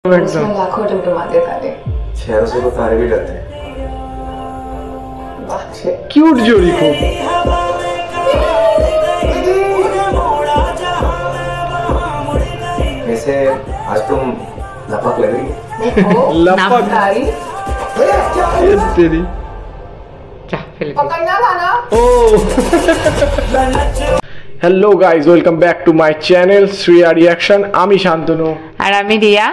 उसमें लाखों टमटमाते तारे 600 तो तारे भी रहते हैं। क्यूट जोड़ी को वैसे आज तुम लपक लग रही है। लपक ये तेरी पकड़ना था ना। Hello guys, welcome back to my channel Shriya reaction. আমি শান্তনু আর আমি রিয়া।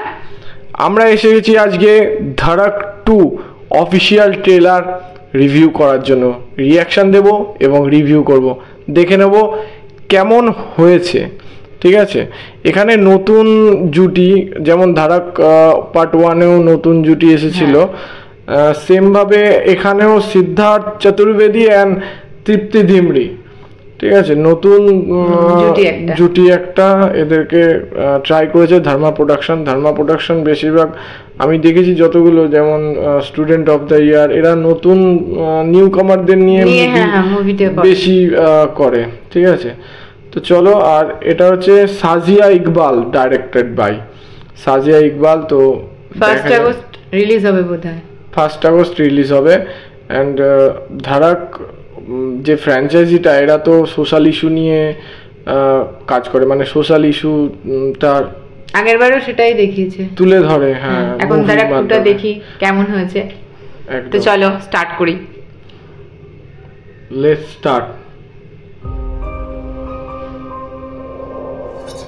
আমরা এসে গেছি আজকে ধাড়ক 2 অফিসিয়াল ট্রেলার রিভিউ করার জন্য। রিয়াকশন দেব এবং রিভিউ করব, দেখে নেব কেমন হয়েছে। ঠিক আছে, এখানে নতুন জুটি, যেমন ধাড়ক পার্ট 1-এও নতুন জুটি এসেছিল, সেমভাবে এখানেও সিদ্ধার্থ চতুর্বেদী অ্যান্ড তৃপ্তি ধিমরি। ঠিক আছে, নতুন জুটি একটা এদেরকে ট্রাই করেছে ধর্মা প্রোডাকশন। বেশিরভাগ আমি দেখেছি যতগুলো, যেমন স্টুডেন্ট অফ দ্য ইয়ার, এরা নতুন নিউ কামারদের নিয়ে বেশি করে। ঠিক আছে, তো চলো। আর এটা হচ্ছে সাজিয়া ইকবাল, ডাইরেক্টেড বাই সাজিয়া ইকবাল। তো 1 আগস্ট রিলিজ হবে বোধহয়, 1 আগস্ট রিলিজ হবে। অ্যান্ড ধাড়ক যে ফ্র্যাঞ্চাইজিটা, এরা তো সোশ্যাল ইস্যু নিয়ে কাজ করে, মানে সোশ্যাল ইস্যু তার আগেরবারও সেটাই দেখিয়েছে, তুলে ধরে। হ্যাঁ, এখন ধাড়ক 2টা দেখি কেমন হয়েছে। তো চলো স্টার্ট করি। Let's start.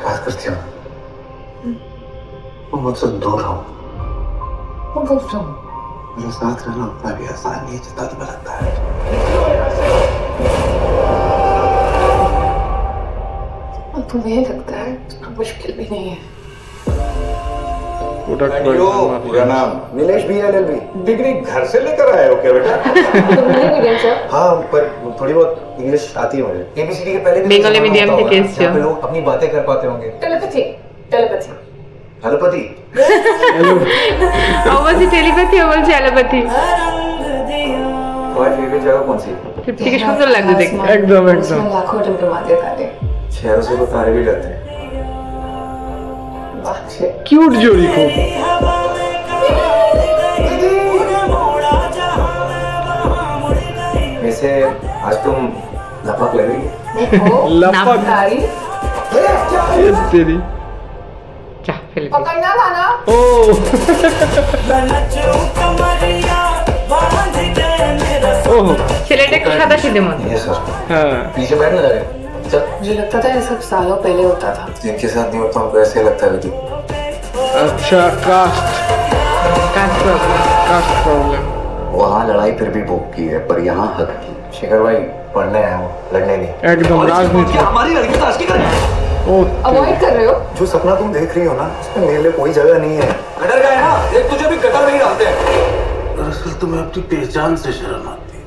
बात करती हूँ वो मुझसे दूर हो, वो बोल रहा हूँ मेरे साथ रहना उतना भी आसान नहीं है जितना तुम्हें लगता है। और तुम्हें लगता है इतना मुश्किल भी नहीं है। पूरा नाम नीलेश BLLB। डिग्री घर से लेकर आए हो क्या बेटा? तो मिले मीडियम सर। हाँ, पर थोड़ी बहुत इंग्लिश आती है मुझे। ABCD के पहले भी बेंगली मीडियम से केस जहाँ पे लोग अपनी बातें कर पाते होंगे। टेलीपैथी हेलोपैथी অবশ্যই টেলিপ্যাথি, ও বলছে অ্যালোপ্যাথি। तुम्हारी फेवरेट जगह कौन सी है? তৃপ্তিকে সুন্দর লাগছে দেখতে। একদম उसमें लाखों टमटमाते तारे 600 तो तारे भी रहते हैं। কিউট জোড়ি খুব। वैसे आज तुम लपक लग रही है। लपक ये तेरी যা ফেলে দে। पकड़ना था ना। ओह ছেলেটা একটু সাদা সিধে মতো। ये सर हाँ पीछे बैठना लगे। चल, मुझे लगता था ये सब सालों पहले होता था। जिनके साथ नहीं होता हमको ऐसे लगता है कि अच्छा, कास्ट प्रॉब्लम। वहाँ लड़ाई फिर भी भूख की है, पर यहाँ हक की। शेखर भाई पढ़ने आए हो, लड़ने नहीं। एकदम राजनीति। हमारी लड़की तो आज की करें। अवॉइड कर रहे हो। जो सपना तुम देख रही हो ना, उसमें मेरे लिए कोई जगह नहीं है। गटर का है ना, देख तुझे भी गटर में ही डालते हैं। दरअसल तुम्हें अपनी पहचान से शर्म आती है।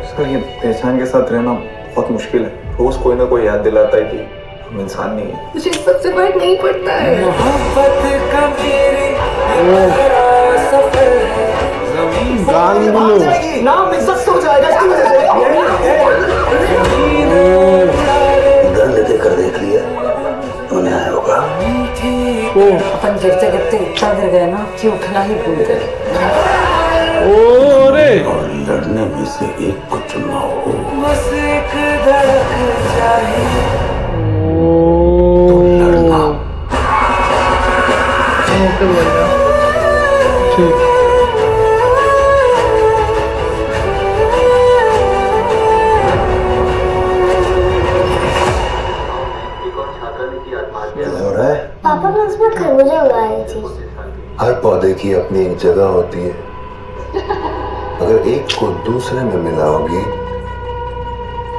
सर, ये पहचान के साथ रहना बहुत मुश्किल है। रोज कोई ना कोई याद दिलाता है कि हम इंसान नहीं है। मुझे सबसे फर्क नहीं पड़ता है। गानগুলো नाम मिक्सअप हो जाएगा इसकी वजह से। डर लेते कर देख लिया, उन्हें आया होगा। अपन गिरते गिरते इतना गिर गए ना कि उठना ही भूल गए। ओरे और लड़ने में से एक को चुनना हो। लड़ना ওকে বলবো। ঠিক। हो रहा है। पापा मैं उसमें खरबूजा उगाई थी। हर पौधे की अपनी एक जगह होती है। अगर एक को दूसरे में मिलाओगी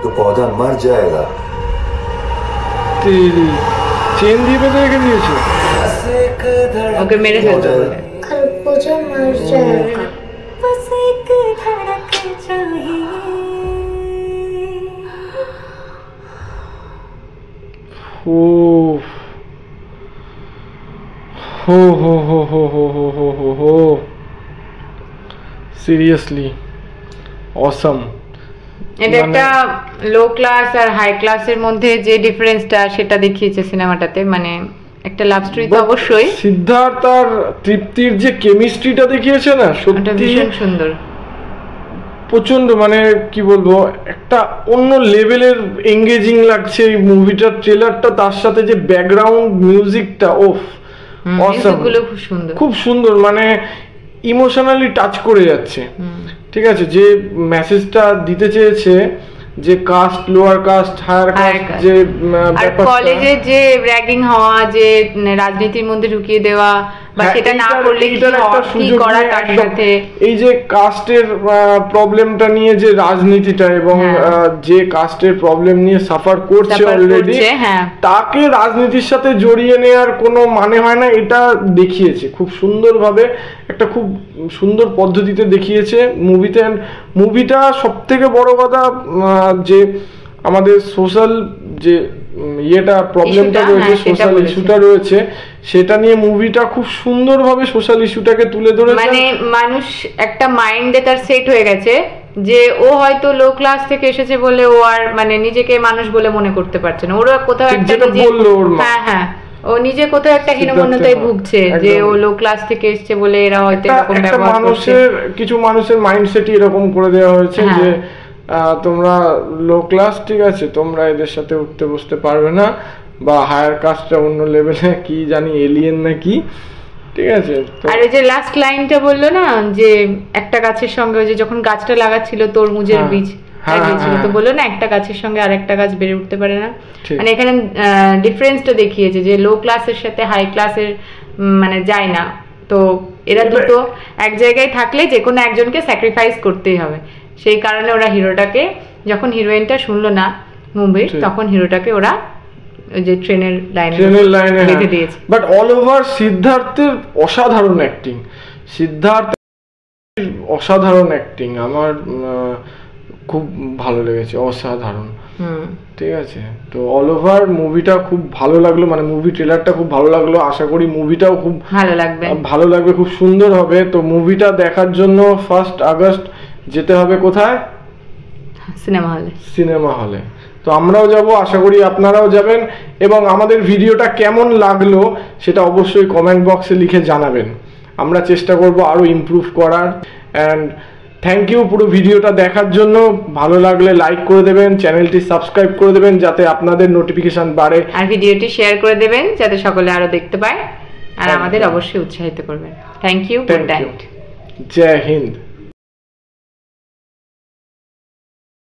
तो पौधा मर जाएगा। তেরি চেন দিয়ে বেঁধে রেখে দিয়েছে। ওকে মেরে ফেলতে বলে। खरबूजा मर जाएगा। बस एक धड़क चाहिए। ও হো হো হো হো হো হো হো হো হো সিরিয়াসলি অসম। এটা একটা লো ক্লাস আর হাই ক্লাসের মধ্যে যে ডিফারেন্সটা সেটা দেখিয়েছে সিনেমাটাতে। মানে একটা লাভ স্টোরি তো অবশ্যই। সিদ্ধার্থ আর তৃপ্তির যে কেমিস্ট্রিটা দেখিয়েছে না, ওটা সত্যি ভীষণ সুন্দর, প্রচন্ড, মানে কি বলবো, একটা অন্য লেভেলের এঙ্গেজিং লাগছে এই মুভিটার ট্রেলারটা, তার সাথে যে ব্যাকগ্রাউন্ড মিউজিকটা, ওফ মিউজিকগুলো খুব সুন্দর, খুব সুন্দর, মানে ইমোশনালি টাচ করে যাচ্ছে। ঠিক আছে, যে মেসেজটা দিতে চেয়েছে যে caste, lower caste, higher caste, যে আর কলেজে যে র্যাগিং হওয়া, যে রাজনীতির মধ্যে ঢুকিয়ে দেওয়া বা সেটা না করলে কি করা তার সাথে, এই যে কাস্টের প্রবলেমটা নিয়ে যে রাজনীতিটা, এবং যে কাস্টের প্রবলেম নিয়ে সাফার করছে অলরেডি, তাকে রাজনীতির সাথে জড়িয়ে নেওয়ার কোনো মানে হয় না, এটা দেখিয়েছে খুব সুন্দরভাবে, একটা খুব সুন্দর পদ্ধতিতে দেখিয়েছে মুভিতে। মুভিটা সব থেকে বড় কথা যে আমাদের সোশ্যাল যে ইয়েটা, প্রবলেমটা রয়েছে, সোশ্যাল ইস্যুটা রয়েছে, সেটা নিয়ে মুভিটা খুব সুন্দরভাবে সোশ্যাল ইস্যুটাকে তুলে ধরেছে। মানে মানুষ একটা মাইন্ডে তার সেট হয়ে গেছে যে ও হয়তো লো ক্লাস থেকে এসেছে বলে ও আর মানে নিজেকে মানুষ বলে মনে করতে পারছে না, ওরা কোথাও একটা ও নিজে কোথাও একটা হীনমন্যতায় ভুগছে যে ও লো ক্লাস থেকে এসেছে বলে এরা হয়তো এরকম ব্যবহার করছে। কিছু মানুষের মাইন্ডসেটই এরকম করে দেওয়া হয়েছে যে তোমরা লো ক্লাস, ঠিক আছে, তোমরা এদের সাথে উঠতে বসতে পারবে না, বা হায়ার কাস্টটা অন্য লেভেলে, কি জানি এলিয়েন নাকি, ঠিক আছে। আর এই যে লাস্ট লাইনটা বললো না যে একটা গাছের সঙ্গে, ওই যে যখন গাছটা লাগাচ্ছিল তরমুজের বীজ তো বললো না একটা গাছের সঙ্গে আর একটা গাছ বেড়ে উঠতে পারে না, মানে এখানে ডিফারেন্সটা দেখিয়েছে যে লো ক্লাসের সাথে হাই ক্লাসের মানে যায় না, তো এরা দুটো এক জায়গায় থাকলে যে কোনো একজনকে স্যাক্রিফাইস করতেই হবে। সেই কারণে ওরা হিরোটাকে, যখন হিরোইনটা শুনলো না মুভির, তখন হিরোটাকে ওরা ওই যে ট্রেনের লাইনে বেঁধে দিয়েছে। বাট অল ওভার সিদ্ধার্থের অসাধারণ অ্যাক্টিং, সিদ্ধার্থের অসাধারণ অ্যাক্টিং আমার খুব ভালো লেগেছে, অসাধারণ। ঠিক আছে, তো অল ওভার মুভিটা খুব ভালো লাগলো, মানে মুভি ট্রেলারটা খুব ভালো লাগলো, আশা করি মুভিটাও খুব ভালো লাগবে, খুব সুন্দর হবে। তো মুভিটা দেখার জন্য 1 আগস্ট যেতে হবে কোথায়? সিনেমা হলে। তো আমরাও যাব, আশা করি আপনারাও যাবেন, এবং আমাদের ভিডিওটা কেমন লাগলো সেটা অবশ্যই কমেন্ট বক্সে লিখে জানাবেন, আমরা চেষ্টা করব আরো ইমপ্রুভ করার। অ্যান্ড থ্যাংক ইউ পুরো ভিডিওটা দেখার জন্য। ভালো লাগলে লাইক করে দেবেন, চ্যানেলটি সাবস্ক্রাইব করে দেবেন যাতে আপনাদের নোটিফিকেশন বাড়ে, আর ভিডিওটি শেয়ার করে দেবেন যাতে সকলে আরো দেখতে পায়, আর আমাদের অবশ্যই উৎসাহিত করবেন। থ্যাংক ইউ, গুড নাইট, জয় হিন্দ।